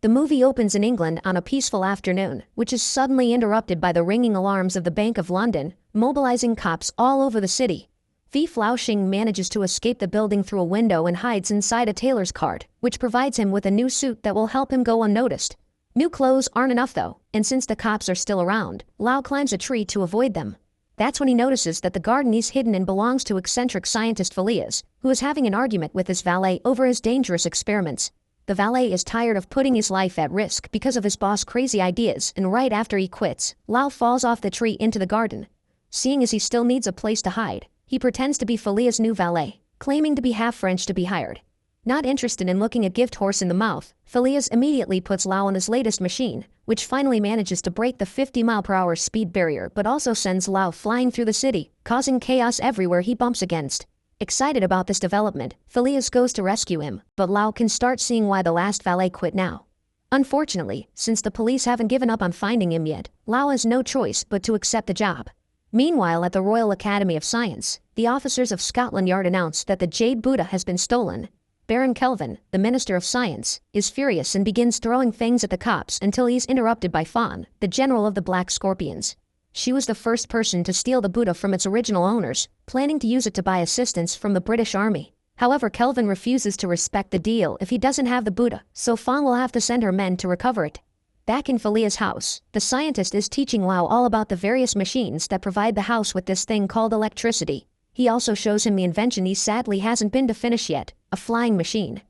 The movie opens in England on a peaceful afternoon, which is suddenly interrupted by the ringing alarms of the Bank of London, mobilizing cops all over the city. Thief Lao Xing manages to escape the building through a window and hides inside a tailor's cart, which provides him with a new suit that will help him go unnoticed. New clothes aren't enough though, and since the cops are still around, Lao climbs a tree to avoid them. That's when he notices that the garden he's hidden in belongs to eccentric scientist Phileas, who is having an argument with his valet over his dangerous experiments. The valet is tired of putting his life at risk because of his boss' crazy ideas, and right after he quits, Lao falls off the tree into the garden. Seeing as he still needs a place to hide, he pretends to be Phileas' new valet, claiming to be half French to be hired. Not interested in looking a gift horse in the mouth, Phileas immediately puts Lao on his latest machine, which finally manages to break the 50-mile-per-hour speed barrier but also sends Lao flying through the city, causing chaos everywhere he bumps against. Excited about this development, Phileas goes to rescue him, but Lao can start seeing why the last valet quit now. Unfortunately, since the police haven't given up on finding him yet, Lao has no choice but to accept the job. Meanwhile, at the Royal Academy of Science, the officers of Scotland Yard announce that the Jade Buddha has been stolen. Baron Kelvin, the Minister of Science, is furious and begins throwing things at the cops until he's interrupted by Fawn, the general of the Black Scorpions. She was the first person to steal the Buddha from its original owners, planning to use it to buy assistance from the British Army. However, Kelvin refuses to respect the deal if he doesn't have the Buddha, so Fawn will have to send her men to recover it. Back in Phileas' house, the scientist is teaching Lao all about the various machines that provide the house with this thing called electricity. He also shows him the invention he sadly hasn't been to finish yet, a flying machine.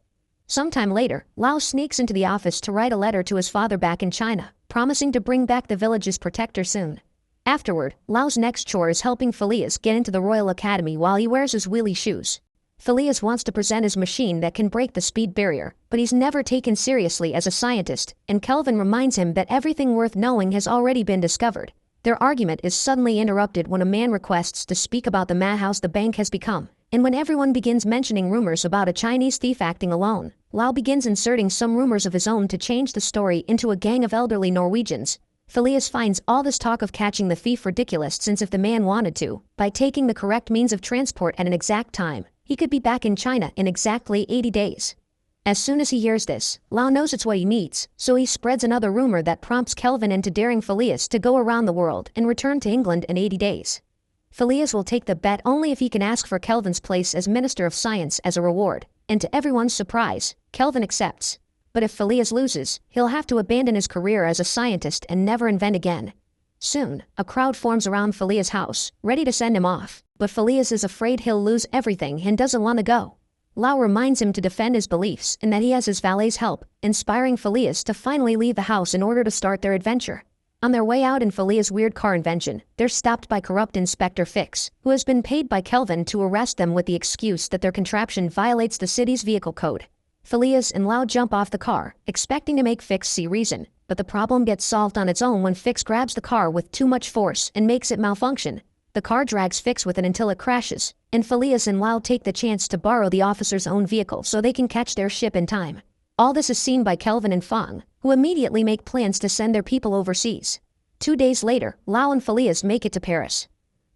Sometime later, Lao sneaks into the office to write a letter to his father back in China, promising to bring back the village's protector soon. Afterward, Lao's next chore is helping Phileas get into the Royal Academy while he wears his wheelie shoes. Phileas wants to present his machine that can break the speed barrier, but he's never taken seriously as a scientist, and Kelvin reminds him that everything worth knowing has already been discovered. Their argument is suddenly interrupted when a man requests to speak about the madhouse the bank has become, and when everyone begins mentioning rumors about a Chinese thief acting alone, Lao begins inserting some rumors of his own to change the story into a gang of elderly Norwegians. Phileas finds all this talk of catching the thief ridiculous since if the man wanted to, by taking the correct means of transport at an exact time, he could be back in China in exactly 80 days. As soon as he hears this, Lao knows it's what he needs, so he spreads another rumor that prompts Kelvin into daring Phileas to go around the world and return to England in 80 days. Phileas will take the bet only if he can ask for Kelvin's place as Minister of Science as a reward, and to everyone's surprise, Kelvin accepts. But if Phileas loses, he'll have to abandon his career as a scientist and never invent again. Soon, a crowd forms around Phileas' house, ready to send him off, but Phileas is afraid he'll lose everything and doesn't want to go. Lao reminds him to defend his beliefs and that he has his valet's help, inspiring Phileas to finally leave the house in order to start their adventure. On their way out in Phileas' weird car invention, they're stopped by corrupt Inspector Fix, who has been paid by Kelvin to arrest them with the excuse that their contraption violates the city's vehicle code. Phileas and Lao jump off the car, expecting to make Fix see reason, but the problem gets solved on its own when Fix grabs the car with too much force and makes it malfunction. The car drags Fix with it until it crashes, and Phileas and Lao take the chance to borrow the officer's own vehicle so they can catch their ship in time. All this is seen by Kelvin and Fong, who immediately make plans to send their people overseas. 2 days later, Lao and Phileas make it to Paris.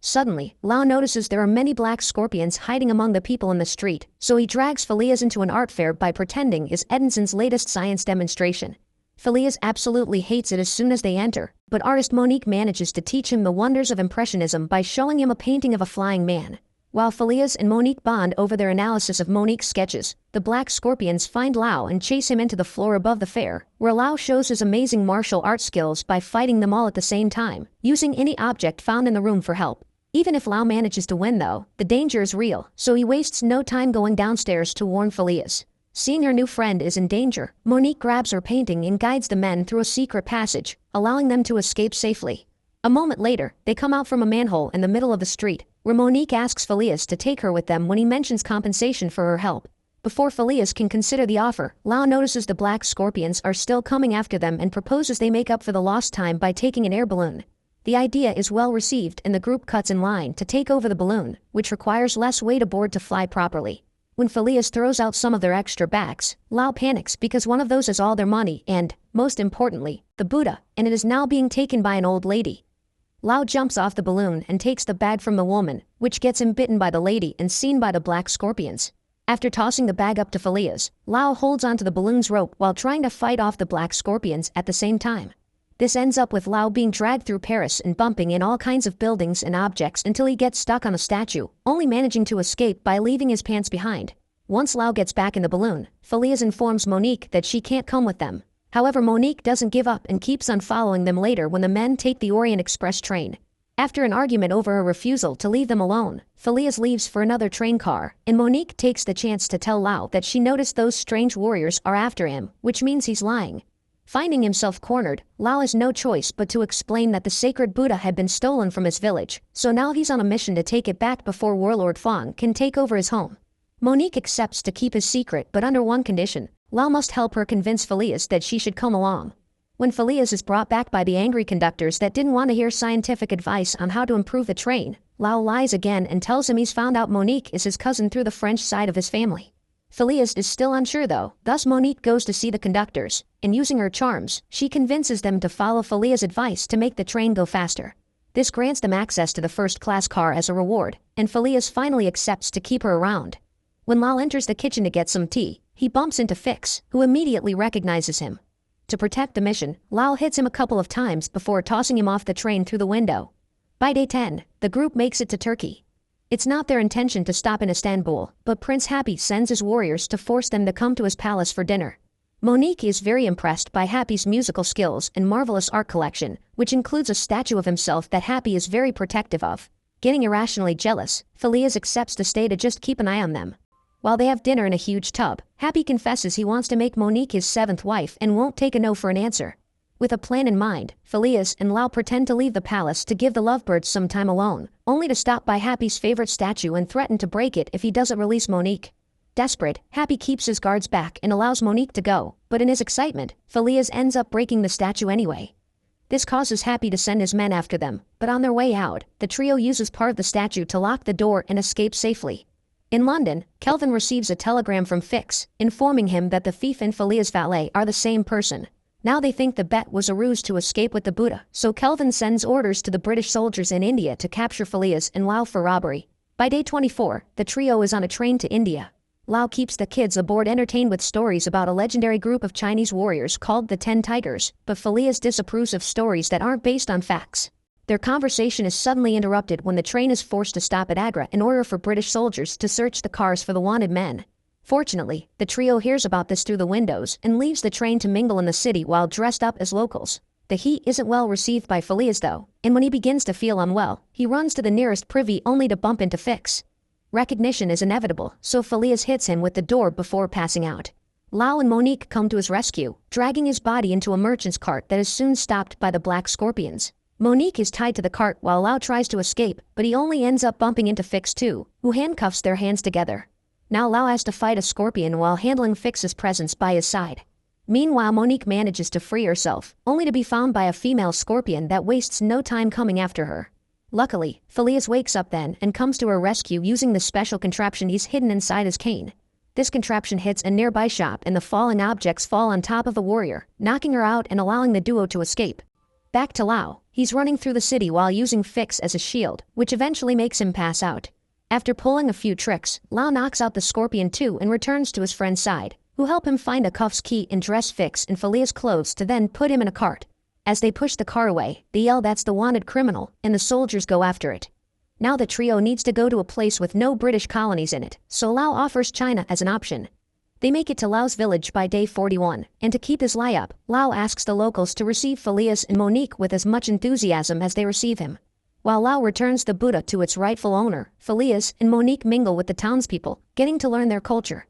Suddenly, Lao notices there are many black scorpions hiding among the people in the street, so he drags Phileas into an art fair by pretending it's Edison's latest science demonstration. Phileas absolutely hates it as soon as they enter, but artist Monique manages to teach him the wonders of Impressionism by showing him a painting of a flying man. While Phileas and Monique bond over their analysis of Monique's sketches, the black scorpions find Lao and chase him into the floor above the fair, where Lao shows his amazing martial art skills by fighting them all at the same time, using any object found in the room for help. Even if Lao manages to win though, the danger is real, so he wastes no time going downstairs to warn Phileas. Seeing her new friend is in danger, Monique grabs her painting and guides the men through a secret passage, allowing them to escape safely. A moment later, they come out from a manhole in the middle of the street, where Monique asks Phileas to take her with them when he mentions compensation for her help. Before Phileas can consider the offer, Lao notices the black scorpions are still coming after them and proposes they make up for the lost time by taking an air balloon. The idea is well received and the group cuts in line to take over the balloon, which requires less weight aboard to fly properly. When Phileas throws out some of their extra backs, Lao panics because one of those is all their money and, most importantly, the Buddha, and it is now being taken by an old lady. Lao jumps off the balloon and takes the bag from the woman, which gets him bitten by the lady and seen by the black scorpions. After tossing the bag up to Phileas, Lao holds onto the balloon's rope while trying to fight off the black scorpions at the same time. This ends up with Lao being dragged through Paris and bumping in all kinds of buildings and objects until he gets stuck on a statue, only managing to escape by leaving his pants behind. Once Lao gets back in the balloon, Phileas informs Monique that she can't come with them. However, Monique doesn't give up and keeps on following them later when the men take the Orient Express train. After an argument over her refusal to leave them alone, Phileas leaves for another train car, and Monique takes the chance to tell Lao that she noticed those strange warriors are after him, which means he's lying. Finding himself cornered, Lao has no choice but to explain that the sacred Buddha had been stolen from his village, so now he's on a mission to take it back before Warlord Fong can take over his home. Monique accepts to keep his secret, but under one condition: Lao must help her convince Phileas that she should come along. When Phileas is brought back by the angry conductors that didn't want to hear scientific advice on how to improve the train, Lao lies again and tells him he's found out Monique is his cousin through the French side of his family. Phileas is still unsure though, thus Monique goes to see the conductors, and using her charms, she convinces them to follow Phileas' advice to make the train go faster. This grants them access to the first-class car as a reward, and Phileas finally accepts to keep her around. When Lao enters the kitchen to get some tea, he bumps into Fix, who immediately recognizes him. To protect the mission, Lao hits him a couple of times before tossing him off the train through the window. By day 10, the group makes it to Turkey. It's not their intention to stop in Istanbul, but Prince Happy sends his warriors to force them to come to his palace for dinner. Monique is very impressed by Happy's musical skills and marvelous art collection, which includes a statue of himself that Happy is very protective of. Getting irrationally jealous, Phileas accepts to stay to just keep an eye on them. While they have dinner in a huge tub, Happy confesses he wants to make Monique his 7th wife and won't take a no for an answer. With a plan in mind, Phileas and Lao pretend to leave the palace to give the lovebirds some time alone, only to stop by Happy's favorite statue and threaten to break it if he doesn't release Monique. Desperate, Happy keeps his guards back and allows Monique to go, but in his excitement, Phileas ends up breaking the statue anyway. This causes Happy to send his men after them, but on their way out, the trio uses part of the statue to lock the door and escape safely. In London, Kelvin receives a telegram from Fix, informing him that the thief and Phileas' valet are the same person. Now they think the bet was a ruse to escape with the Buddha, so Kelvin sends orders to the British soldiers in India to capture Phileas and Lao for robbery. By day 24, the trio is on a train to India. Lao keeps the kids aboard entertained with stories about a legendary group of Chinese warriors called the 10 Tigers, but Phileas disapproves of stories that aren't based on facts. Their conversation is suddenly interrupted when the train is forced to stop at Agra in order for British soldiers to search the cars for the wanted men. Fortunately, the trio hears about this through the windows and leaves the train to mingle in the city while dressed up as locals. The heat isn't well received by Phileas though, and when he begins to feel unwell, he runs to the nearest privy only to bump into Fix. Recognition is inevitable, so Phileas hits him with the door before passing out. Lao and Monique come to his rescue, dragging his body into a merchant's cart that is soon stopped by the black scorpions. Monique is tied to the cart while Lao tries to escape, but he only ends up bumping into Fix too, who handcuffs their hands together. Now Lao has to fight a scorpion while handling Fix's presence by his side. Meanwhile, Monique manages to free herself, only to be found by a female scorpion that wastes no time coming after her. Luckily, Phileas wakes up then and comes to her rescue using the special contraption he's hidden inside his cane. This contraption hits a nearby shop and the falling objects fall on top of the warrior, knocking her out and allowing the duo to escape. Back to Lao, he's running through the city while using Fix as a shield, which eventually makes him pass out. After pulling a few tricks, Lao knocks out the scorpion too and returns to his friend's side, who help him find a cuff's key and dress Fix in Phileas' clothes to then put him in a cart. As they push the car away, they yell that's the wanted criminal, and the soldiers go after it. Now the trio needs to go to a place with no British colonies in it, so Lao offers China as an option. They make it to Lao's village by day 41, and to keep his lie up, Lao asks the locals to receive Phileas and Monique with as much enthusiasm as they receive him. While Lao returns the Buddha to its rightful owner, Phileas and Monique mingle with the townspeople, getting to learn their culture.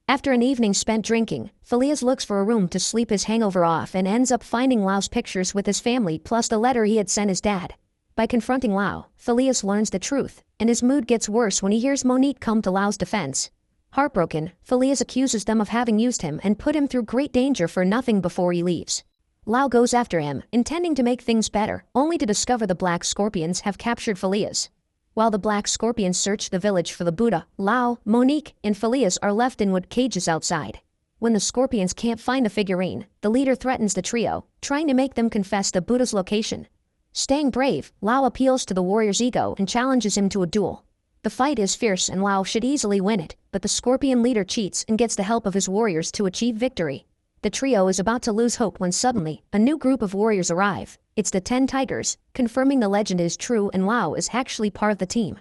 After an evening spent drinking, Phileas looks for a room to sleep his hangover off and ends up finding Lao's pictures with his family plus the letter he had sent his dad. By confronting Lao, Phileas learns the truth, and his mood gets worse when he hears Monique come to Lao's defense. Heartbroken, Phileas accuses them of having used him and put him through great danger for nothing before he leaves. Lao goes after him, intending to make things better, only to discover the black scorpions have captured Phileas. While the black scorpions search the village for the Buddha, Lao, Monique, and Phileas are left in wood cages outside. When the scorpions can't find the figurine, the leader threatens the trio, trying to make them confess the Buddha's location. Staying brave, Lao appeals to the warrior's ego and challenges him to a duel. The fight is fierce and Lao should easily win it, but the Scorpion leader cheats and gets the help of his warriors to achieve victory. The trio is about to lose hope when suddenly, a new group of warriors arrive. It's the 10 Tigers, confirming the legend is true and Lao is actually part of the team.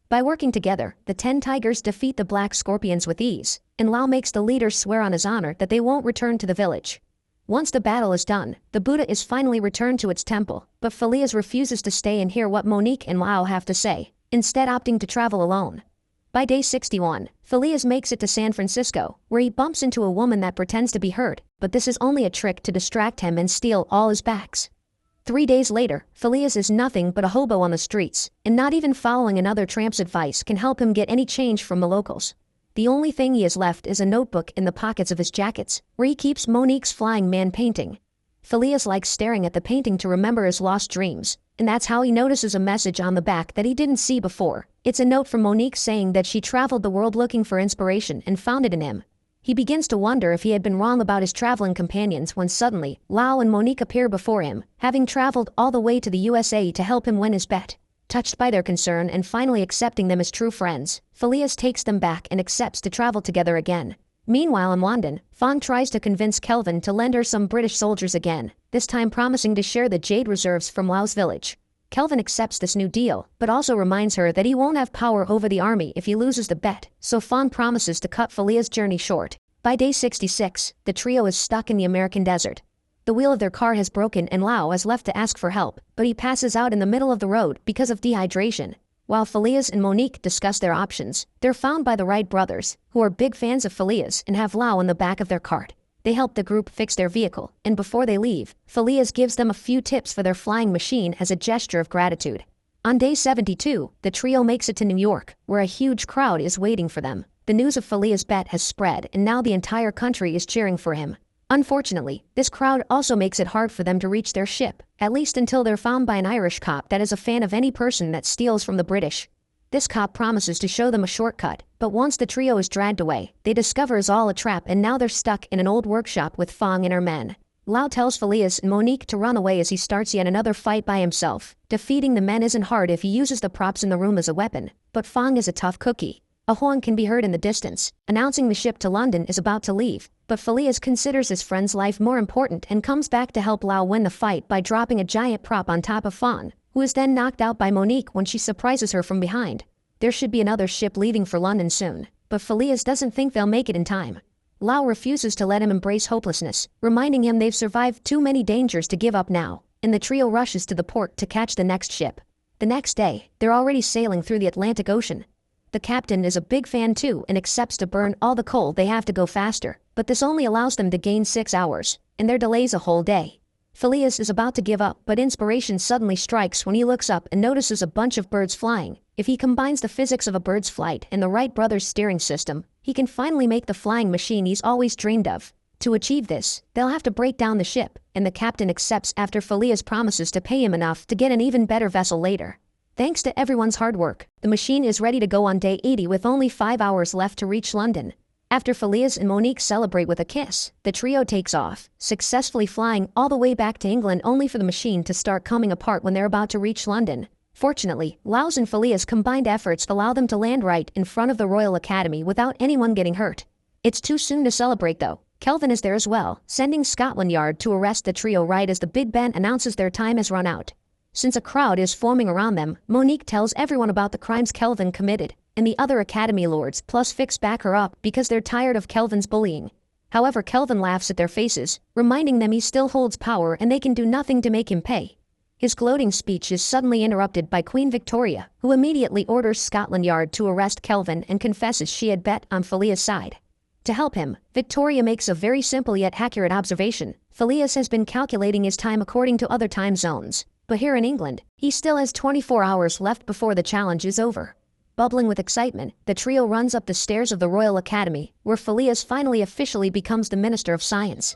By working together, the 10 Tigers defeat the Black Scorpions with ease, and Lao makes the leaders swear on his honor that they won't return to the village. Once the battle is done, the Buddha is finally returned to its temple, but Phileas refuses to stay and hear what Monique and Lao have to say, instead opting to travel alone. By day 61, Phileas makes it to San Francisco, where he bumps into a woman that pretends to be hurt, but this is only a trick to distract him and steal all his bags. 3 days later, Phileas is nothing but a hobo on the streets, and not even following another tramp's advice can help him get any change from the locals. The only thing he has left is a notebook in the pockets of his jackets, where he keeps Monique's Flying Man painting. Phileas likes staring at the painting to remember his lost dreams, and that's how he notices a message on the back that he didn't see before. It's a note from Monique saying that she traveled the world looking for inspiration and found it in him. He begins to wonder if he had been wrong about his traveling companions when suddenly, Lao and Monique appear before him, having traveled all the way to the USA to help him win his bet. Touched by their concern and finally accepting them as true friends, Phileas takes them back and accepts to travel together again. Meanwhile in London, Fong tries to convince Kelvin to lend her some British soldiers again, this time promising to share the jade reserves from Lao's village. Kelvin accepts this new deal, but also reminds her that he won't have power over the army if he loses the bet, so Fong promises to cut Phileas' journey short. By day 66, the trio is stuck in the American desert. The wheel of their car has broken and Lao is left to ask for help, but he passes out in the middle of the road because of dehydration. While Phileas and Monique discuss their options, they're found by the Wright brothers, who are big fans of Phileas and have Lao in the back of their cart. They help the group fix their vehicle, and before they leave, Phileas gives them a few tips for their flying machine as a gesture of gratitude. On day 72, the trio makes it to New York, where a huge crowd is waiting for them. The news of Phileas' bet has spread and now the entire country is cheering for him. Unfortunately, this crowd also makes it hard for them to reach their ship, at least until they're found by an Irish cop that is a fan of any person that steals from the British. This cop promises to show them a shortcut, but once the trio is dragged away, they discover it's all a trap and now they're stuck in an old workshop with Fong and her men. Lao tells Phileas and Monique to run away as he starts yet another fight by himself. Defeating the men isn't hard if he uses the props in the room as a weapon, but Fong is a tough cookie. A horn can be heard in the distance, announcing the ship to London is about to leave, but Phileas considers his friend's life more important and comes back to help Lao win the fight by dropping a giant prop on top of Fong, who is then knocked out by Monique when she surprises her from behind. There should be another ship leaving for London soon, but Phileas doesn't think they'll make it in time. Lao refuses to let him embrace hopelessness, reminding him they've survived too many dangers to give up now, and the trio rushes to the port to catch the next ship. The next day, they're already sailing through the Atlantic Ocean. The captain is a big fan too and accepts to burn all the coal they have to go faster, but this only allows them to gain 6 hours, and their delays a whole day. Phileas is about to give up, but inspiration suddenly strikes when he looks up and notices a bunch of birds flying. If he combines the physics of a bird's flight and the Wright brothers' steering system, he can finally make the flying machine he's always dreamed of. To achieve this, they'll have to break down the ship, and the captain accepts after Phileas promises to pay him enough to get an even better vessel later. Thanks to everyone's hard work, the machine is ready to go on day 80 with only 5 hours left to reach London. After Phileas and Monique celebrate with a kiss, the trio takes off, successfully flying all the way back to England only for the machine to start coming apart when they're about to reach London. Fortunately, Lao's and Phileas' combined efforts allow them to land right in front of the Royal Academy without anyone getting hurt. It's too soon to celebrate though. Kelvin is there as well, sending Scotland Yard to arrest the trio right as the Big Ben announces their time has run out. Since a crowd is forming around them, Monique tells everyone about the crimes Kelvin committed, and the other Academy Lords plus Fix back her up because they're tired of Kelvin's bullying. However, Kelvin laughs at their faces, reminding them he still holds power and they can do nothing to make him pay. His gloating speech is suddenly interrupted by Queen Victoria, who immediately orders Scotland Yard to arrest Kelvin and confesses she had bet on Phileas' side. To help him, Victoria makes a very simple yet accurate observation. Phileas has been calculating his time according to other time zones. But here in England, he still has 24 hours left before the challenge is over. Bubbling with excitement, the trio runs up the stairs of the Royal Academy, where Phileas finally officially becomes the Minister of Science.